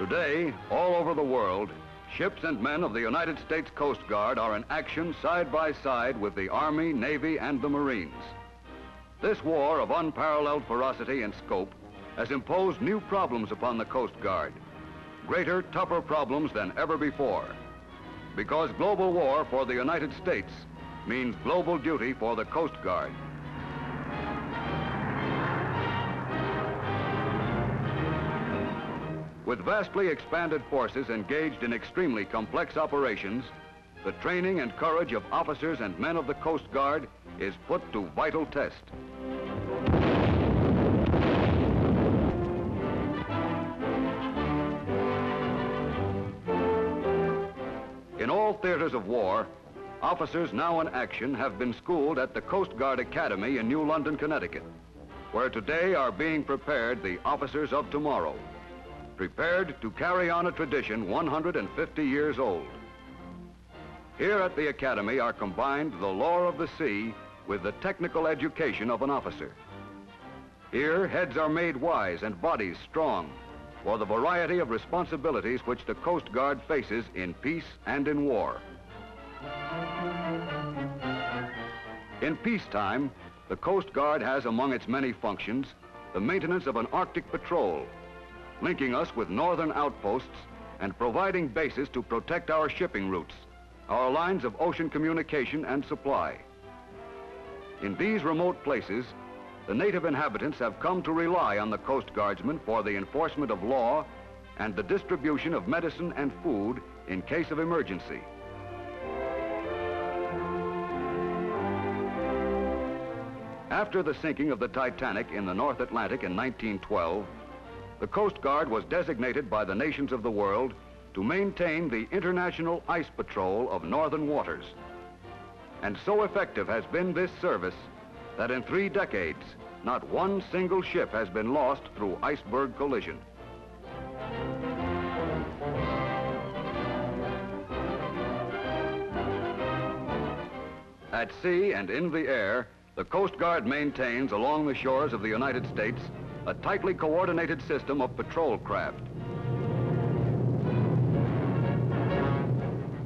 Today, all over the world, ships and men of the United States Coast Guard are in action side by side with the Army, Navy, and the Marines. This war of unparalleled ferocity and scope has imposed new problems upon the Coast Guard, greater, tougher problems than ever before. Because global war for the United States means global duty for the Coast Guard. With vastly expanded forces engaged in extremely complex operations, the training and courage of officers and men of the Coast Guard is put to vital test. In all theaters of war, officers now in action have been schooled at the Coast Guard Academy in New London, Connecticut, where today are being prepared the officers of tomorrow, prepared to carry on a tradition 150 years old. Here at the Academy are combined the lore of the sea with the technical education of an officer. Here, heads are made wise and bodies strong for the variety of responsibilities which the Coast Guard faces in peace and in war. In peacetime, the Coast Guard has among its many functions the maintenance of an Arctic patrol, linking us with northern outposts and providing bases to protect our shipping routes, our lines of ocean communication and supply. In these remote places, the native inhabitants have come to rely on the Coast Guardsmen for the enforcement of law and the distribution of medicine and food in case of emergency. After the sinking of the Titanic in the North Atlantic in 1912, the Coast Guard was designated by the nations of the world to maintain the International Ice Patrol of northern waters. And so effective has been this service that in 3 decades, not one single ship has been lost through iceberg collision. At sea and in the air, the Coast Guard maintains along the shores of the United States a tightly coordinated system of patrol craft.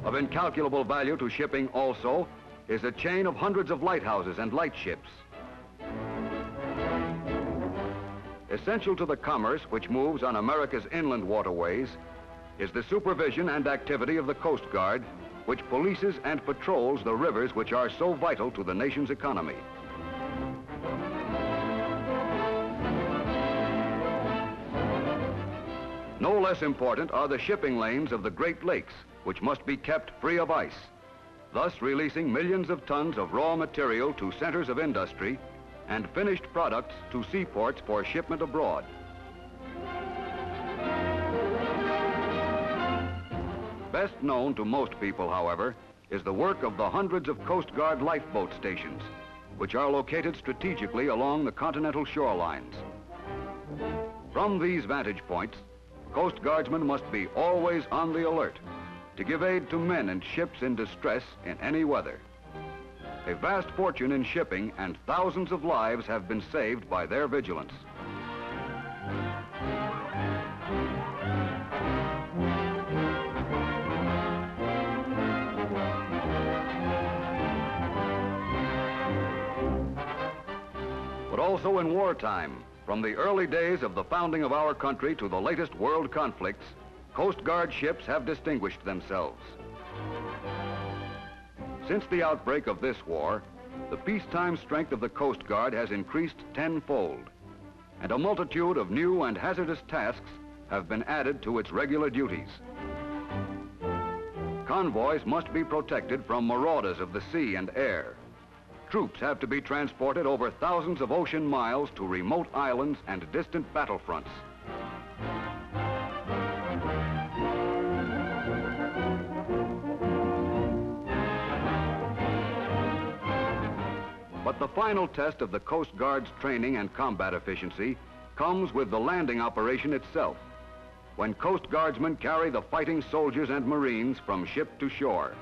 Of incalculable value to shipping also is a chain of hundreds of lighthouses and lightships. Essential to the commerce which moves on America's inland waterways is the supervision and activity of the Coast Guard, which polices and patrols the rivers which are so vital to the nation's economy. No less important are the shipping lanes of the Great Lakes, which must be kept free of ice, thus releasing millions of tons of raw material to centers of industry and finished products to seaports for shipment abroad. Best known to most people, however, is the work of the hundreds of Coast Guard lifeboat stations, which are located strategically along the continental shorelines. From these vantage points, Coast Guardsmen must be always on the alert to give aid to men and ships in distress in any weather. A vast fortune in shipping and thousands of lives have been saved by their vigilance. But also in wartime, from the early days of the founding of our country to the latest world conflicts, Coast Guard ships have distinguished themselves. Since the outbreak of this war, the peacetime strength of the Coast Guard has increased tenfold, and a multitude of new and hazardous tasks have been added to its regular duties. Convoys must be protected from marauders of the sea and air. Troops have to be transported over thousands of ocean miles to remote islands and distant battlefronts. But the final test of the Coast Guard's training and combat efficiency comes with the landing operation itself, when Coast Guardsmen carry the fighting soldiers and Marines from ship to shore.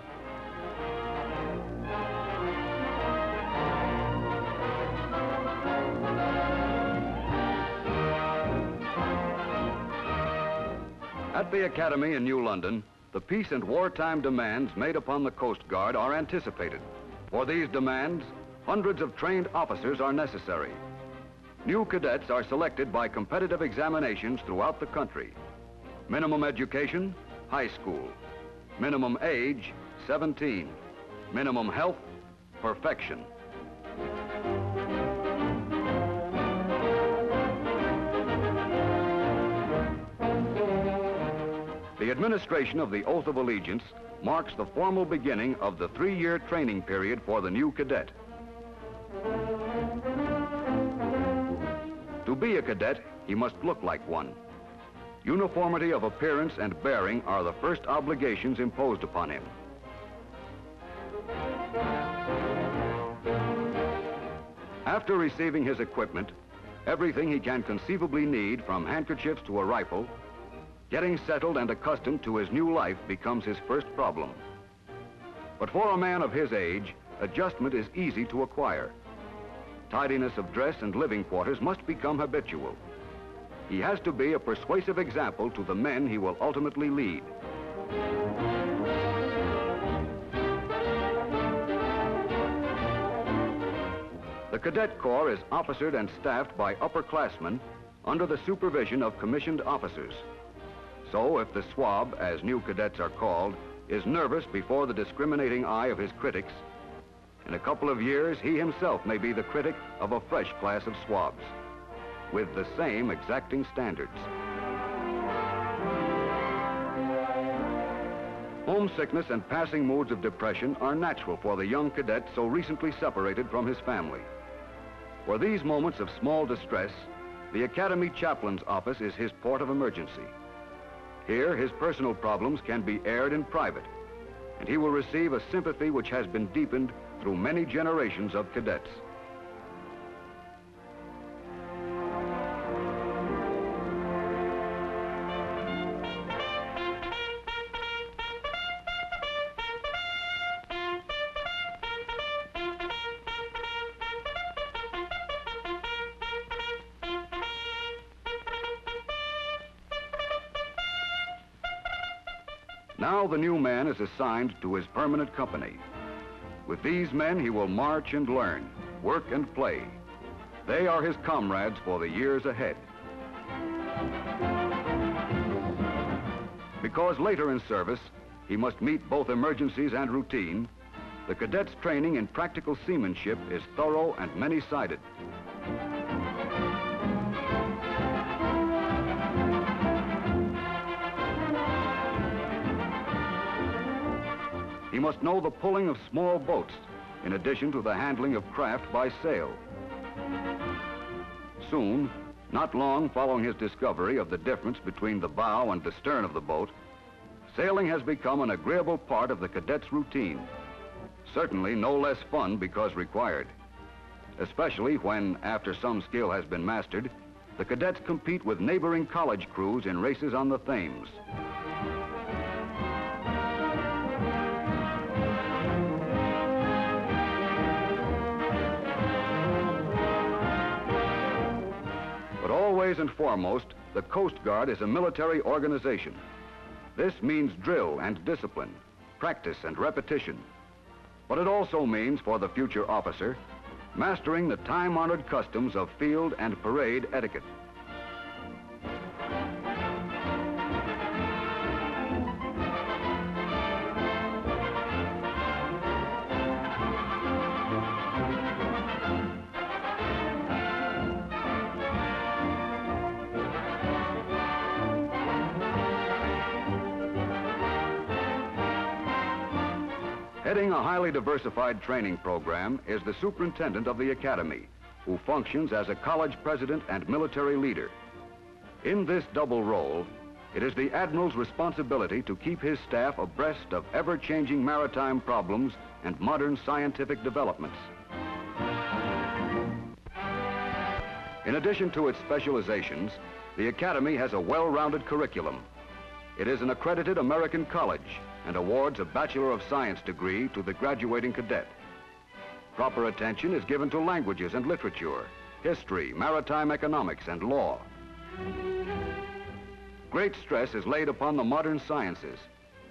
At the Academy in New London, the peace and wartime demands made upon the Coast Guard are anticipated. For these demands, hundreds of trained officers are necessary. New cadets are selected by competitive examinations throughout the country. Minimum education, high school. Minimum age, 17. Minimum health, perfection. The administration of the Oath of Allegiance marks the formal beginning of the 3-year training period for the new cadet. To be a cadet, he must look like one. Uniformity of appearance and bearing are the first obligations imposed upon him. After receiving his equipment, everything he can conceivably need, from handkerchiefs to a rifle, getting settled and accustomed to his new life becomes his first problem. But for a man of his age, adjustment is easy to acquire. Tidiness of dress and living quarters must become habitual. He has to be a persuasive example to the men he will ultimately lead. The Cadet Corps is officered and staffed by upperclassmen under the supervision of commissioned officers. So if the swab, as new cadets are called, is nervous before the discriminating eye of his critics, in a couple of years he himself may be the critic of a fresh class of swabs, with the same exacting standards. Homesickness and passing moods of depression are natural for the young cadet so recently separated from his family. For these moments of small distress, the Academy Chaplain's office is his port of emergency. Here, his personal problems can be aired in private, and he will receive a sympathy which has been deepened through many generations of cadets. Now the new man is assigned to his permanent company. With these men, he will march and learn, work and play. They are his comrades for the years ahead. Because later in service, he must meet both emergencies and routine, the cadet's training in practical seamanship is thorough and many-sided. He must know the pulling of small boats, in addition to the handling of craft by sail. Soon, not long following his discovery of the difference between the bow and the stern of the boat, sailing has become an agreeable part of the cadet's routine. Certainly no less fun because required, especially when, after some skill has been mastered, the cadets compete with neighboring college crews in races on the Thames. But always and foremost, the Coast Guard is a military organization. This means drill and discipline, practice and repetition. But it also means, for the future officer, mastering the time-honored customs of field and parade etiquette. Heading a highly diversified training program is the superintendent of the Academy, who functions as a college president and military leader. In this double role, it is the Admiral's responsibility to keep his staff abreast of ever-changing maritime problems and modern scientific developments. In addition to its specializations, the Academy has a well-rounded curriculum. It is an accredited American college and awards a Bachelor of Science degree to the graduating cadet. Proper attention is given to languages and literature, history, maritime economics, and law. great stress is laid upon the modern sciences,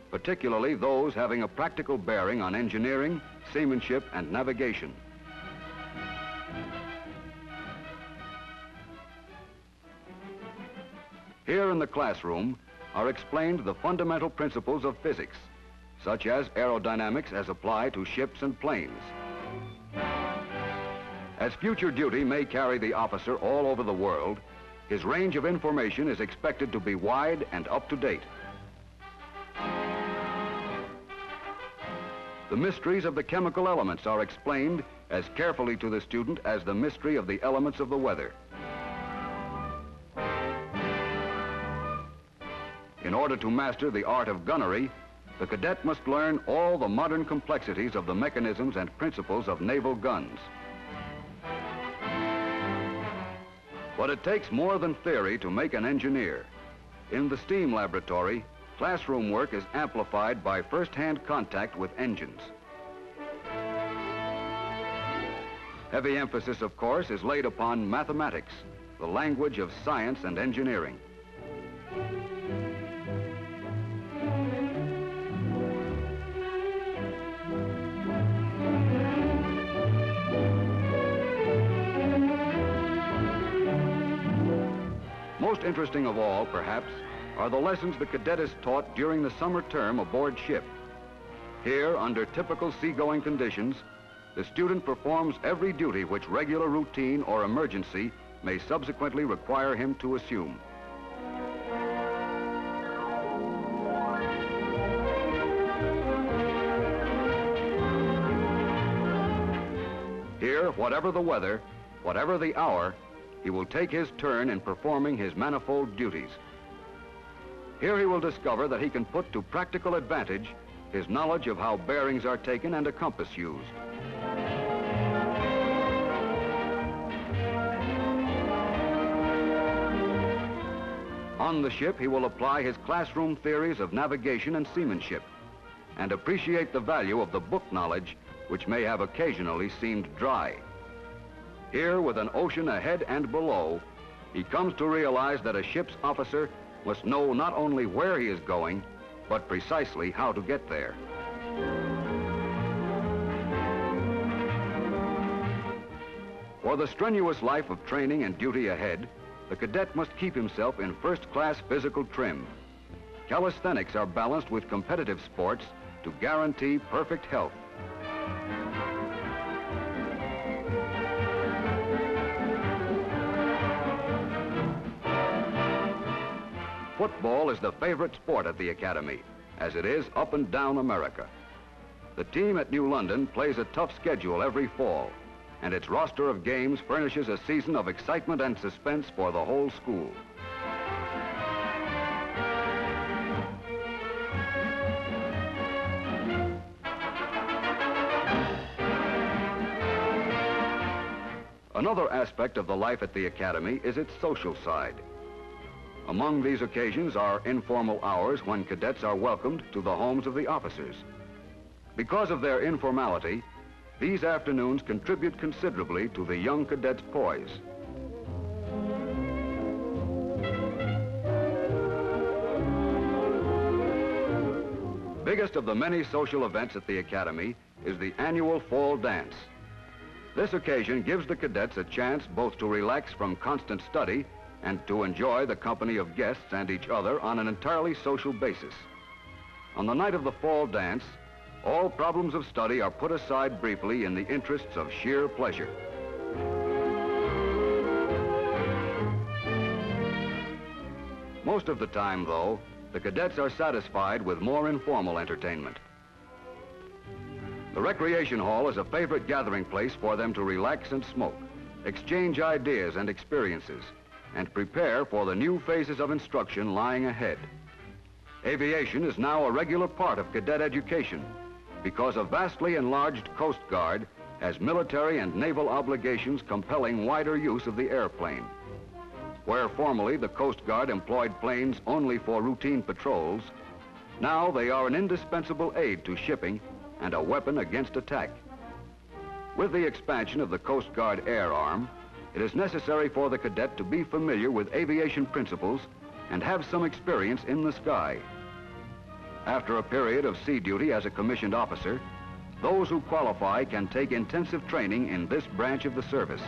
particularly those having a practical bearing on engineering, seamanship, and navigation. Here in the classroom are explained the fundamental principles of physics, such as aerodynamics as applied to ships and planes. As future duty may carry the officer all over the world, his range of information is expected to be wide and up to date. The mysteries of the chemical elements are explained as carefully to the student as the mystery of the elements of the weather. In order to master the art of gunnery, the cadet must learn all the modern complexities of the mechanisms and principles of naval guns. But it takes more than theory to make an engineer. In the steam laboratory, classroom work is amplified by first-hand contact with engines. Heavy emphasis, of course, is laid upon mathematics, the language of science and engineering. Most interesting of all, perhaps, are the lessons the cadet is taught during the summer term aboard ship. Here, under typical seagoing conditions, the student performs every duty which regular routine or emergency may subsequently require him to assume. Here, whatever the weather, whatever the hour, he will take his turn in performing his manifold duties. Here he will discover that he can put to practical advantage his knowledge of how bearings are taken and a compass used. On the ship, he will apply his classroom theories of navigation and seamanship and appreciate the value of the book knowledge which may have occasionally seemed dry. Here, with an ocean ahead and below, he comes to realize that a ship's officer must know not only where he is going, but precisely how to get there. For the strenuous life of training and duty ahead, the cadet must keep himself in first-class physical trim. Calisthenics are balanced with competitive sports to guarantee perfect health. Football is the favorite sport at the Academy, as it is up and down America. The team at New London plays a tough schedule every fall, and its roster of games furnishes a season of excitement and suspense for the whole school. Another aspect of the life at the Academy is its social side. Among these occasions are informal hours when cadets are welcomed to the homes of the officers. Because of their informality, these afternoons contribute considerably to the young cadet's poise. Biggest of the many social events at the Academy is the annual fall dance. This occasion gives the cadets a chance both to relax from constant study and to enjoy the company of guests and each other on an entirely social basis. On the night of the fall dance, all problems of study are put aside briefly in the interests of sheer pleasure. Most of the time, though, the cadets are satisfied with more informal entertainment. The recreation hall is a favorite gathering place for them to relax and smoke, exchange ideas and experiences, and prepare for the new phases of instruction lying ahead. Aviation is now a regular part of cadet education because a vastly enlarged Coast Guard has military and naval obligations compelling wider use of the airplane. Where formerly the Coast Guard employed planes only for routine patrols, now they are an indispensable aid to shipping and a weapon against attack. With the expansion of the Coast Guard Air Arm, it is necessary for the cadet to be familiar with aviation principles and have some experience in the sky. After a period of sea duty as a commissioned officer, those who qualify can take intensive training in this branch of the service.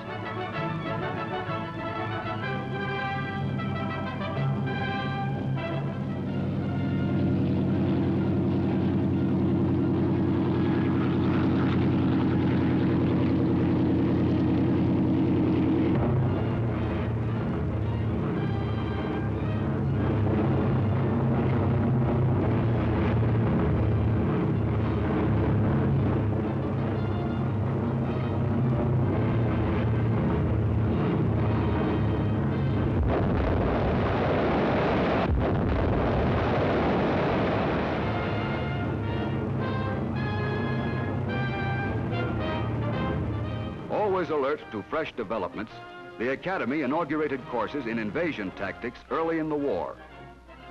Always alert to fresh developments, the Academy inaugurated courses in invasion tactics early in the war.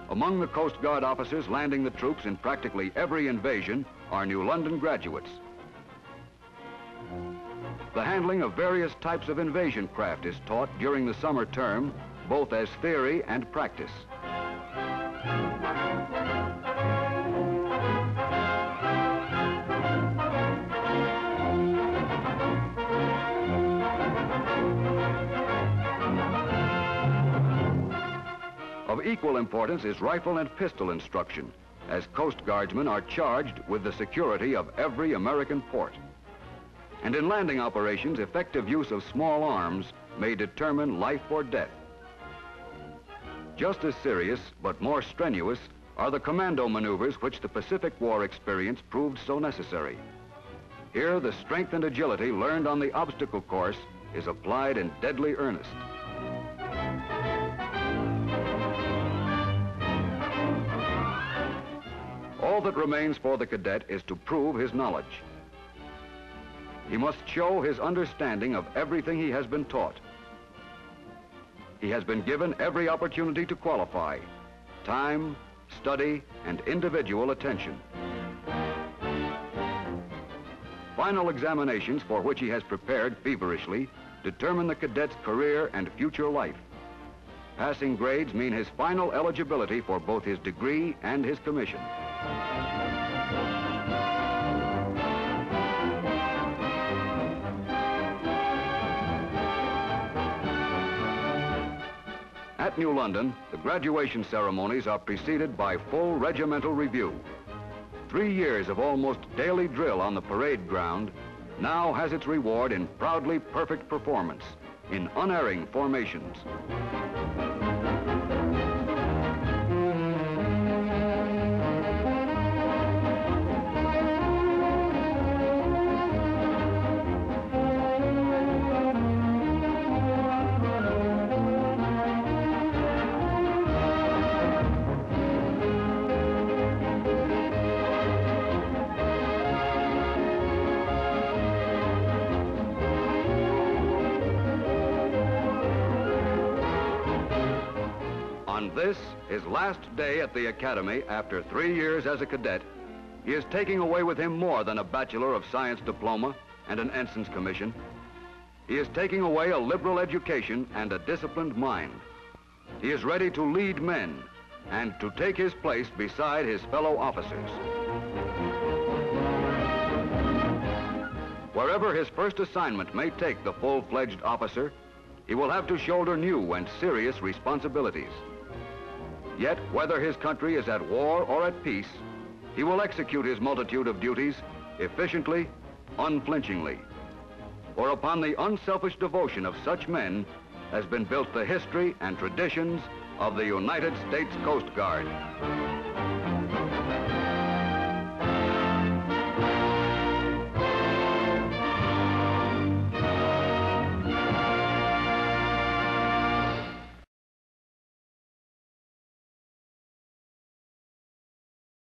Among the Coast Guard officers landing the troops in practically every invasion are New London graduates. The handling of various types of invasion craft is taught during the summer term, both as theory and practice. Of equal importance is rifle and pistol instruction, as Coast Guardsmen are charged with the security of every American port. And in landing operations, effective use of small arms may determine life or death. Just as serious, but more strenuous, are the commando maneuvers which the Pacific War experience proved so necessary. Here, the strength and agility learned on the obstacle course is applied in deadly earnest. All that remains for the cadet is to prove his knowledge. He must show his understanding of everything he has been taught. He has been given every opportunity to qualify: time, study, and individual attention. Final examinations, for which he has prepared feverishly, determine the cadet's career and future life. Passing grades mean his final eligibility for both his degree and his commission. At New London, the graduation ceremonies are preceded by full regimental review. 3 years of almost daily drill on the parade ground now has its reward in proudly perfect performance, in unerring formations. On this, his last day at the Academy after 3 years as a cadet, he is taking away with him more than a Bachelor of Science diploma and an ensign's commission. He is taking away a liberal education and a disciplined mind. He is ready to lead men and to take his place beside his fellow officers. Wherever his first assignment may take the full-fledged officer, he will have to shoulder new and serious responsibilities. Yet, whether his country is at war or at peace, he will execute his multitude of duties efficiently, unflinchingly. For upon the unselfish devotion of such men has been built the history and traditions of the United States Coast Guard.